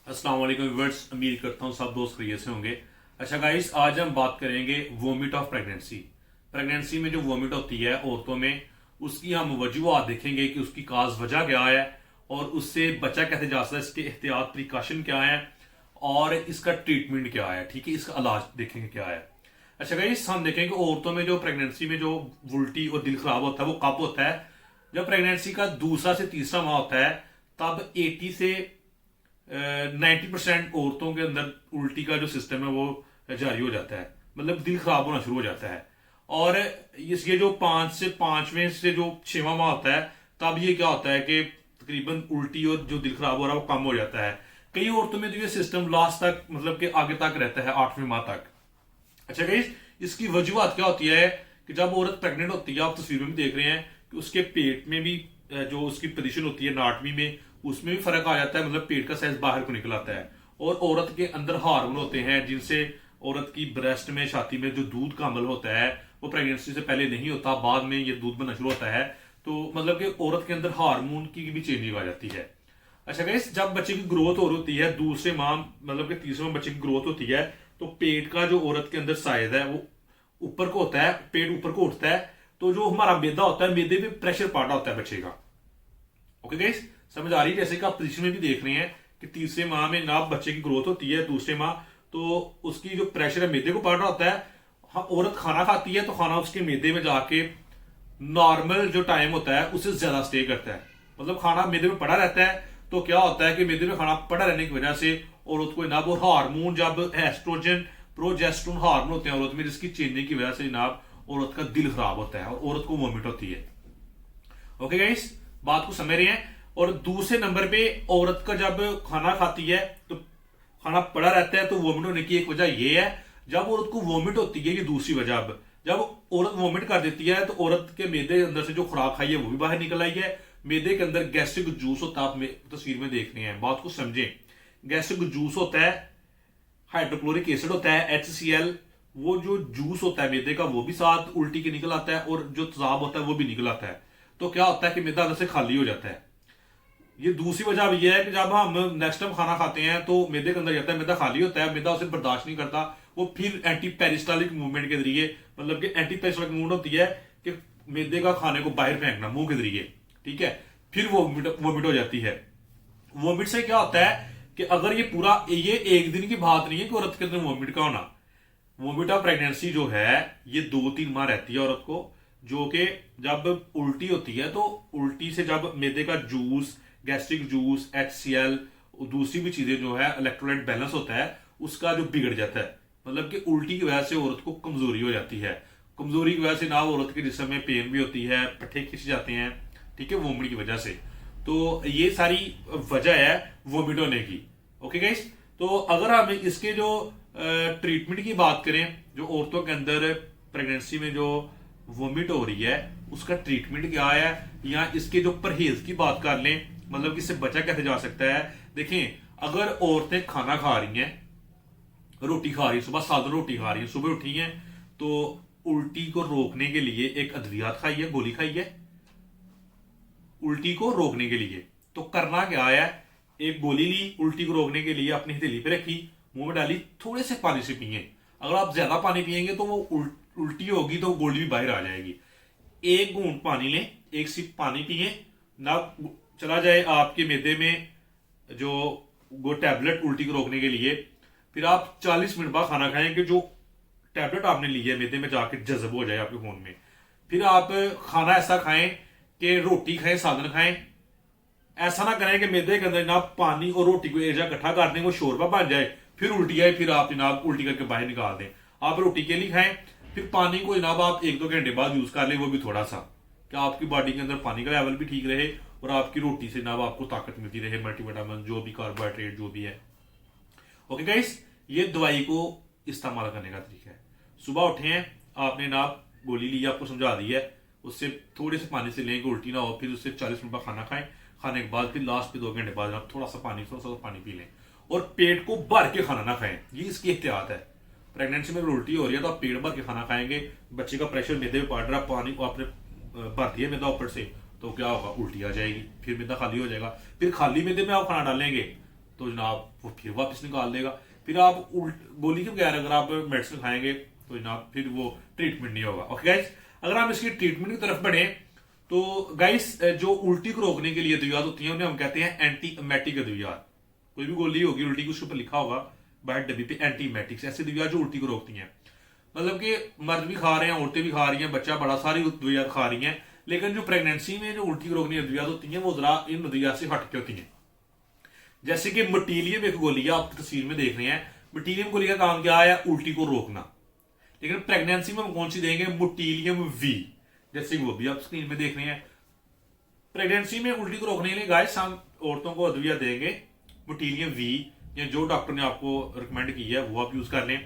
अस्सलाम वालेकुम व्यूअर्स, उम्मीद करता हूँ सब दोस्त खैरियत से होंगे। अच्छा गाइस, आज हम बात करेंगे वोमिट ऑफ प्रेगनेंसी। प्रेगनेंसी में जो वोमिट होती है औरतों में, उसकी हम वजूहात देखेंगे कि उसकी खास वजह क्या है और उससे बचा कैसे जा सकता है, इसके एहतियात प्रिकॉशन क्या है और इसका ट्रीटमेंट क्या है। ठीक है, इसका इलाज देखेंगे क्या है। अच्छा गाइस, हम देखेंगे औरतों में जो प्रेगनेंसी में जो उल्टी और दिल खराब होता है वो कब होता है। जब प्रेगनेंसी का दूसरा से तीसरा माह होता है, तब 80 से 90% औरतों के अंदर उल्टी का जो सिस्टम है वो जारी हो जाता है, मतलब दिल खराब होना शुरू हो जाता है। और ये जो 5वें से जो 6वां माह होता है, तब ये क्या होता है कि तकरीबन उल्टी और जो दिल खराब हो रहा है वो कम हो जाता है। कई औरतों में तो ये सिस्टम लास्ट तक, मतलब कि आगे तक रहता है, 8वें माह तक। अच्छा गाइस, इसकी वजूहत क्या होती है कि जब औरत प्रेग्नेंट होती है, आप तस्वीरों में देख रहे हैं कि उसके पेट में भी जो उसकी पोजीशन होती है एनाटॉमी में, उसमें भी फर्क आ जाता है, मतलब पेट का साइज बाहर को निकल आता है। और औरत के अंदर हार्मोन होते हैं जिनसे औरत की ब्रेस्ट में, छाती में जो दूध का अमल होता है वो प्रेगनेंसी से पहले नहीं होता, बाद में ये दूध बनना शुरू होता है। तो मतलब कि औरत के अंदर हार्मोन की भी चेंजिंग आ जाती है। अच्छा गाइस, जब बच्चे की ग्रोथ हो रही होती है, दूसरे माह मतलब कि तीसरे माह बच्चे की ग्रोथ होती है, तो पेट का जो औरत के अंदर साइज है वो ऊपर को होता है, पेट ऊपर को उठता है। तो जो हमारा मैदा होता है, मैदे पे प्रेशर पड़ा होता है बच्चे का। ओके गाइस, समझ आ रही है। जैसे कि आप पोजीशन में भी देख रहे हैं कि तीसरे माह में ना बच्चे की ग्रोथ होती है, दूसरे माह तो उसकी जो प्रेशर है मैदे को पड़ रहा होता है। हाँ, औरत खाना खाती है तो खाना उसके मैदे में जाके नॉर्मल जो टाइम होता है उससे ज्यादा स्टे करता है, मतलब खाना मैदे में पड़ा रहता है। तो क्या होता है कि मैदे में खाना पड़ा रहने की वजह से औरत को जनाब वो हार्मोन, जब एस्ट्रोजन प्रोजेस्टेरोन हार्मोन होते हैं औरत में, जिसकी चेंजिंग की वजह से जनाब औरत का दिल खराब होता है और औरत को वोमिट होती है। ओके गाइस, बात को समझ रहे हैं। और दूसरे नंबर पे औरत का जब खाना खाती है तो खाना पड़ा रहता है, तो वोमिट होने की एक वजह यह है। जब औरत को वोमिट होती है, ये दूसरी वजह, अब जब औरत वोमिट कर देती है तो औरत के मैदे के अंदर से जो खुराक खाई है वो भी बाहर निकल आई है। मैदे के अंदर गैस्ट्रिक जूस होता है, आप तस्वीर में देख रहे हैं, बात को समझें। गैस्ट्रिक जूस होता है, हाइड्रोक्लोरिक एसिड होता है HCl, वो जो जूस होता है मैदे का वो भी साथ उल्टी के निकल आता है और जो तेजाब होता है वो भी निकल आता है। तो क्या होता है कि मैदा अंदर से खाली हो जाता है। ये दूसरी वजह भी है कि जब हम नेक्स्ट टाइम खाना खाते हैं तो मैदे के अंदर जाता है, मैदा खाली होता है, मैदा उसे बर्दाश्त नहीं करता, वो फिर एंटी पेरिस्टालिक मूवमेंट के जरिए, मतलब कि एंटी पेरिस्टालिक मूवमेंट होती है कि मैदे का खाने को बाहर फेंकना मुंह के जरिए, ठीक है, फिर वो वोमिट हो जाती है। वोमिट से क्या होता है कि अगर ये एक दिन की बात नहीं है कि औरत के अंदर वोमिट का होना। वोमिट ऑफ प्रेगनेंसी जो है ये 2-3 माह रहती है औरत को, जो कि जब उल्टी होती है तो उल्टी से जब मैदे का जूस, गैस्ट्रिक जूस, HCl, दूसरी भी चीजें जो है, इलेक्ट्रोलाइट बैलेंस होता है उसका जो बिगड़ जाता है, मतलब कि उल्टी की वजह से औरत को कमजोरी हो जाती है। कमजोरी की वजह से ना औरत के जिस्म में पेन भी होती है, पट्टे खिंच जाते हैं, ठीक है, वोमिट की वजह से। तो ये सारी वजह है वोमिट होने की। ओके गाइस, तो अगर हम इसके जो ट्रीटमेंट की बात करें, जो औरतों के अंदर प्रेगनेंसी में जो वोमिट हो रही है उसका ट्रीटमेंट क्या है, या इसके जो परहेज की बात कर लें, मतलब कि इससे बचा कैसे जा सकता है। देखें, अगर औरतें खाना खा रही हैं, रोटी खा रही है, सुबह सादा रोटी खा रही है, सुबह उठी हैं, तो उल्टी को रोकने के लिए एक अद्वियात खाई है, गोली खाई है उल्टी को रोकने के लिए। तो करना क्या है, एक गोली ली उल्टी को रोकने के लिए, अपनी हथेली पे रखी, मुंह में डाली, थोड़े से पानी से पिए। अगर आप ज्यादा पानी पिएंगे तो वो उल्टी होगी तो गोली भी बाहर आ जाएगी। एक घूंट पानी लें, एक सिप पानी पिए ना, चला जाए आपके मैदे में जो वो टैबलेट उल्टी को रोकने के लिए। फिर आप 40 मिनट बाद खाना खाएं कि जो टैबलेट आपने ली है मैदे में जाके जज्ब हो जाए आपके खून में। फिर आप खाना ऐसा खाएं कि रोटी खाएं, सालन खाएं। ऐसा ना करें कि मैदे के अंदर जनाब पानी और रोटी को एक जगह इकट्ठा कर दें, वो शोरबा बन जाए, फिर उल्टी आए, फिर आप जनाब उल्टी करके बाहर निकाल दें। आप रोटी के लिए खाएं, फिर पानी को जनाब आप 1-2 घंटे बाद यूज कर लें, वो भी थोड़ा सा, कि आपकी बॉडी के अंदर पानी का लेवल भी ठीक रहे और आपकी रोटी से जनाब आपको ताकत मिलती रहे, मल्टीविटामिन जो भी, कार्बोहाइड्रेट जो भी है। ओके गाइस, ये दवाई को इस्तेमाल करने का तरीका है। सुबह उठे हैं, आपने जनाब गोली ली, आपको समझा दी है, उससे थोड़े से पानी से लेंगे, उल्टी ना हो, फिर उससे 40 मिनट बाद खाना खाएं। खाने के बाद फिर लास्ट पे 2 घंटे बाद आप थोड़ा सा पानी पी लें और पेट को भर के खाना ना खाएं। ये इसकी एहतियात है। प्रेगनेंसी में उल्टी हो रही है तो आप पेट भर के खाना खाएंगे, बच्चे का प्रेशर मैदे में पड़ रहा, पानी को आपने भर दिया मैदा ऊपर से, तो क्या होगा, उल्टी आ जाएगी, फिर मैदा खाली हो जाएगा। फिर खाली मैदे में आप खाना डालेंगे तो जनाब वो फिर वापस निकाल देगा। फिर आप गोली के बगैर अगर आप मेडिसिन खाएंगे तो जनाब फिर वो ट्रीटमेंट नहीं होगा। ओके गाइस, अगर हम इसकी ट्रीटमेंट की तरफ बढ़े तो गाइस जो उल्टी को रोकने के लिए अद्वियात होती हैं उन्हें हम कहते हैं एंटी एमेटिक अद्वियात। कोई भी गोली होगी उल्टी की उसके ऊपर लिखा होगा बाहर डब्बी पे एंटी एमेटिक्स, ऐसी अद्वियात जो उल्टी को रोकती हैं। मतलब कि मर्द भी खा रहे हैं, औरतें भी खा रही हैं, बच्चा बड़ा, सारी अद्वियात खा रही हैं, लेकिन जो प्रेगनेंसी में जो उल्टी को रोकने अद्वियात होती हैं वो जरा इन अद्वियात से हटके होती हैं। जैसे कि मटीलियम एक गोली है, आप तस्वीर में देख रहे हैं, मटीलियम गोली का काम क्या है? उल्टी को रोकना। लेकिन प्रेगनेंसी में हम कौन सी देंगे? मोटिलियम वी, जैसे वो भी आप स्क्रीन में देख रहे हैं। प्रेगनेंसी में उल्टी को रोकने के लिए गाइस हम औरतों को अद्विया देंगे मोटिलियम वी, या जो डॉक्टर ने आपको रिकमेंड की है वो आप यूज कर लें।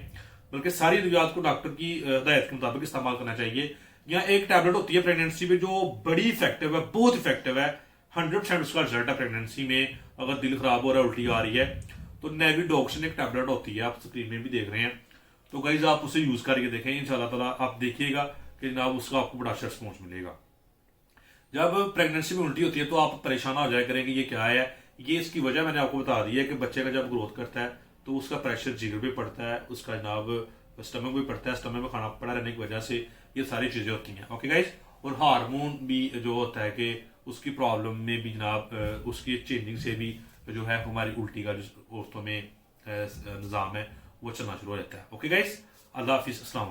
बल्कि सारी अद्वियात को डॉक्टर की हिदायत के मुताबिक इस्तेमाल करना चाहिए। या एक टैबलेट होती है प्रेगनेंसी में जो बड़ी इफेक्टिव है, बहुत इफेक्टिव है, 100% उसका रिजल्ट है प्रेगनेंसी में। अगर दिल खराब हो रहा है, उल्टी आ रही है, तो नेविडोक्सिन एक टैबलेट होती है, आप स्क्रीन में भी देख रहे हैं। तो गाइज आप उसे यूज करके देखें, इंशाल्लाह ताला आप देखिएगा कि जनाब उसका आपको बड़ा अच्छा रिस्पॉन्स मिलेगा। जब प्रेगनेंसी में उल्टी होती है तो आप परेशान हो जाया करें कि ये क्या है। ये इसकी वजह मैंने आपको बता दी है कि बच्चे का जब ग्रोथ करता है तो उसका प्रेशर जिगर पे पड़ता है, उसका जनाब स्टमक भी पड़ता है, स्टमक में खाना पड़ा रहने की वजह से ये सारी चीजें होती हैं। ओके गाइज, और हार्मोन भी जो होता है कि उसकी प्रॉब्लम में भी जनाब उसकी चेंजिंग से भी जो है हमारी उल्टी का जो औरतों में निज़ाम है वो चलना शुरू हो जाता है। ओके गाइज, अल्लाह हाफिज़, अस्सलाम।